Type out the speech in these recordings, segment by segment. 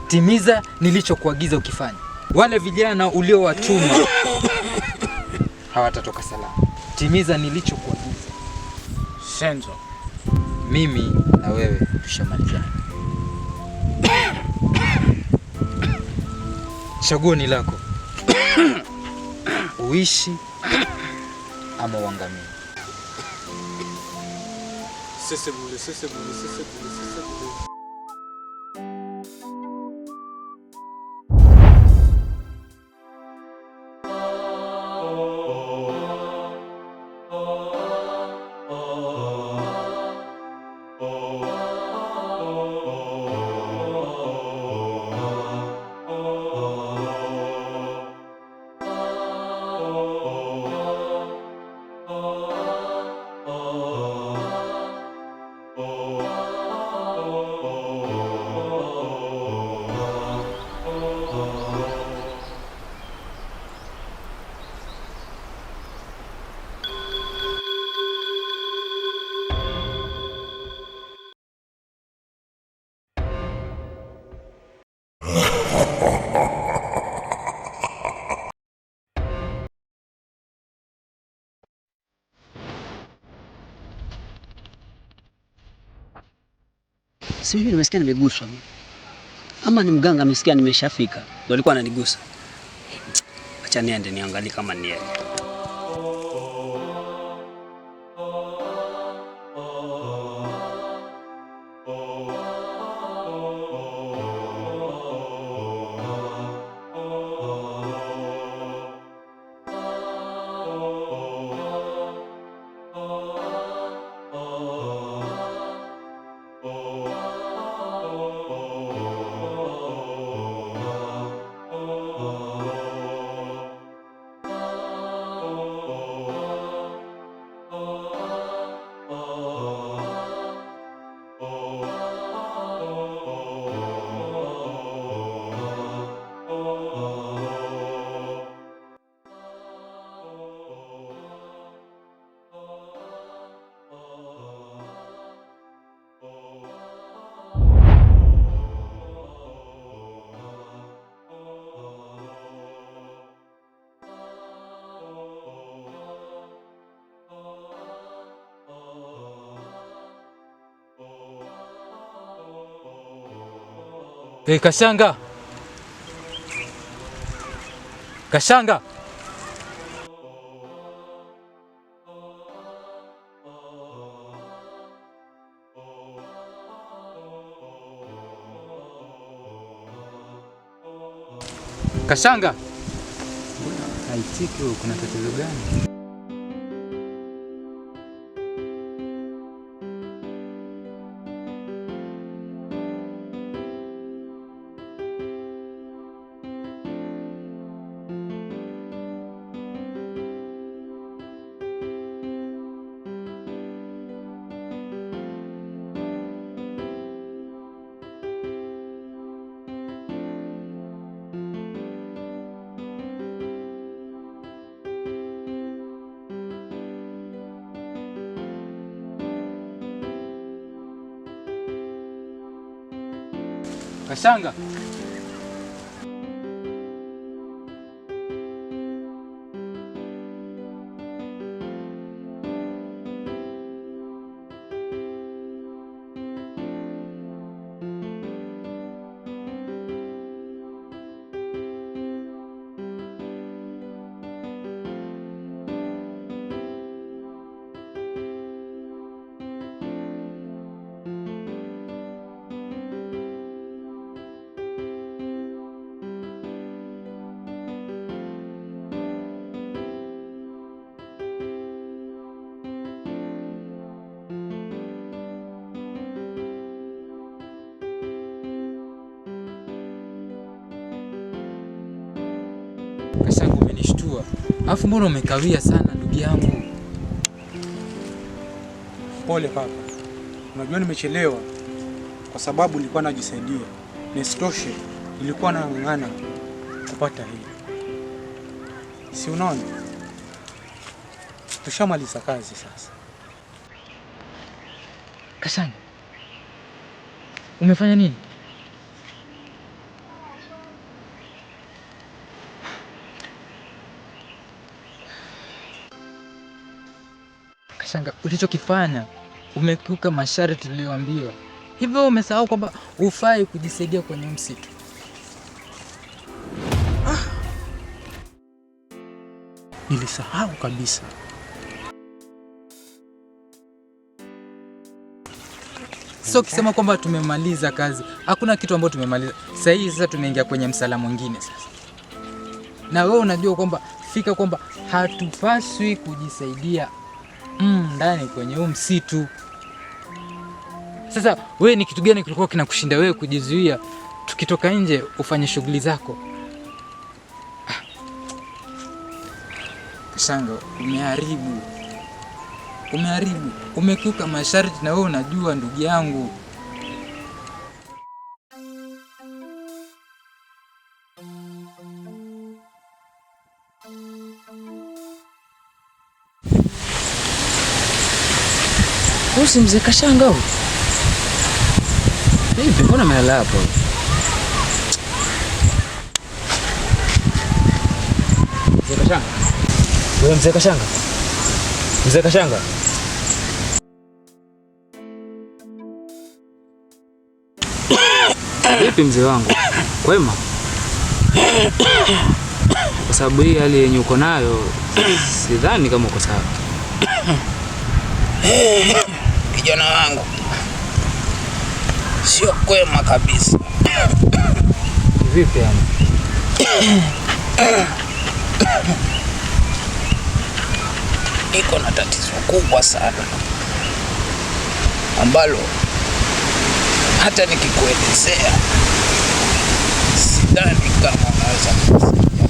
Timiza nilichokuagiza ukifanya. Wale vijana uliowatuma hawatatoka salama. Timiza nilichokuagiza. Senzo, mimi na wewe tushamalizana. Chaguo ni lako. Uishi ama uangamie. Sese bule. Sijui nimesikia nimeguswa. Ama ni mganga amesikia nimeshafika. Ndio alikuwa ananigusa. Acha niende niangalie kama ni yeye. Kashanga. Kashanga. Kashanga. Haitiki, kuna tatizo gani? Kashanga. Kashanga, umenishtua. Alafu mbona umekawia sana ndugu yangu? Pole kaka. Unajua nimechelewa kwa sababu nilikuwa najisaidia. Nisitoshe nilikuwa nang'ang'ana kupata hii. Si unaona? Tushamaliza kazi sasa. Kashanga, umefanya nini? Kashanga, ulichokifanya umekiuka masharti tuliyoambiwa. Hivyo umesahau kwamba hufai kujisaidia kwenye msitu. Nilisahau kabisa. Sio kisema kwamba tumemaliza kazi. Hakuna kitu ambacho tumemaliza. Sasa tumeingia kwenye msala mwingine sasa. Na wewe unajua kwamba kwamba hatupaswi kujisaidia ndani kwenye msitu. Sasa wewe ni kitu gani kilikuwa kinakushinda wewe kujizuia tukitoka nje ufanye shughuli zako? Kashanga, umeharibu, umekiuka masharti na wewe unajua ndugu yangu. Kusi mzee Kashanga huyu. Hivi mbona amelala hapo? Mzee Kashanga. Wewe mzee Kashanga. Mzee Kashanga. Vipi mzee wangu? Kwema? Kwa sababu hii hali yenye uko nayo sidhani kama uko sawa. Kijana wangu, sio kwema kabisa. Vipi yani? Niko na tatizo kubwa sana ambalo hata nikikuelezea sidhani kama unaweza kusaidia.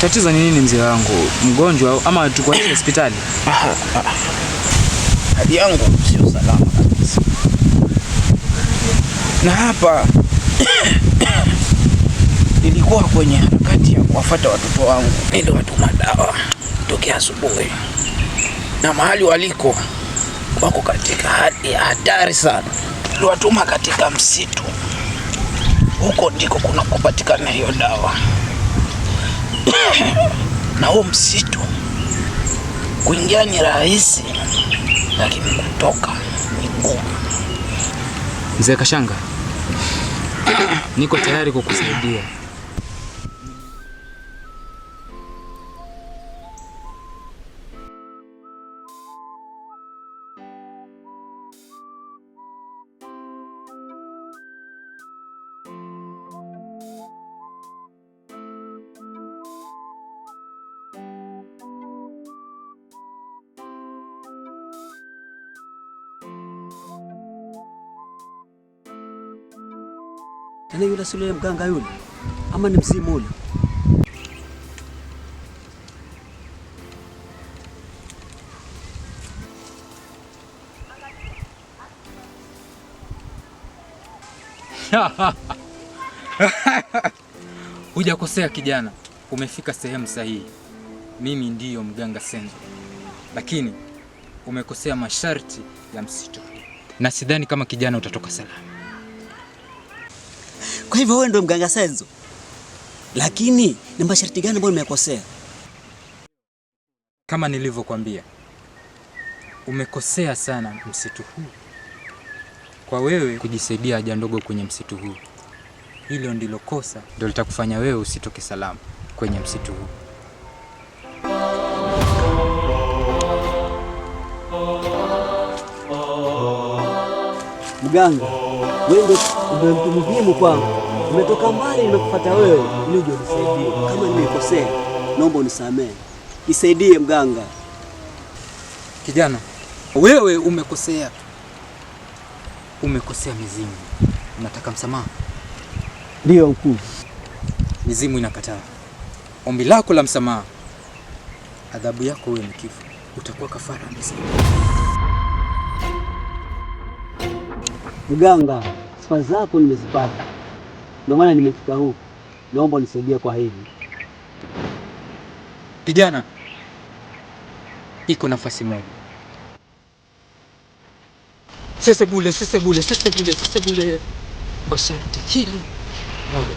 Tatizo ni nini mzee wangu? Mgonjwa ama tukuache hospitali? Hali yangu sio salama kabisa. Na hapa nilikuwa kwenye harakati ya kuwafuata watoto wangu ili watuma dawa tokea asubuhi, na mahali waliko wako katika hali ya hatari sana. Niliwatuma katika msitu, huko ndiko kuna kupatikana hiyo dawa. Na huo msitu kuingia ni rahisi, lakini kutoka ni ngumu. Mzee Kashanga, niko tayari kukusaidia. Tena yule si yule mganga yule, ama ni mzimu ule? Hujakosea kijana, umefika sehemu sahihi. Mimi ndiyo mganga Senzo, lakini umekosea masharti ya msitu, na sidhani kama kijana utatoka salama. Kwa hivyo wewe ndio mganga Senzo, lakini ni masharti gani ambayo nimekosea? Kama nilivyokuambia, umekosea sana msitu huu. Kwa wewe kujisaidia haja ndogo kwenye msitu huu, hilo ndilo kosa, ndio litakufanya wewe usitoke salama kwenye msitu huu. Mganga, wewe ndio mtu muhimu kwangu. Umetoka mbali nimekufuata wewe ili uje unisaidie. Kama nimekosea, naomba unisamehe. Nisaidie mganga. Kijana, wewe umekosea. Umekosea mizimu. Unataka msamaha? Ndio mkuu. Mizimu inakataa ombi lako la msamaha. Adhabu yako wewe ni kifo. Utakuwa kafara ya mizimu. Mganga, sifa zako nimezipata, ndio maana nimefika huku. Naomba unisaidie kwa hivi. Kijana, iko nafasi moja. Sese bule. Basharti hili moja.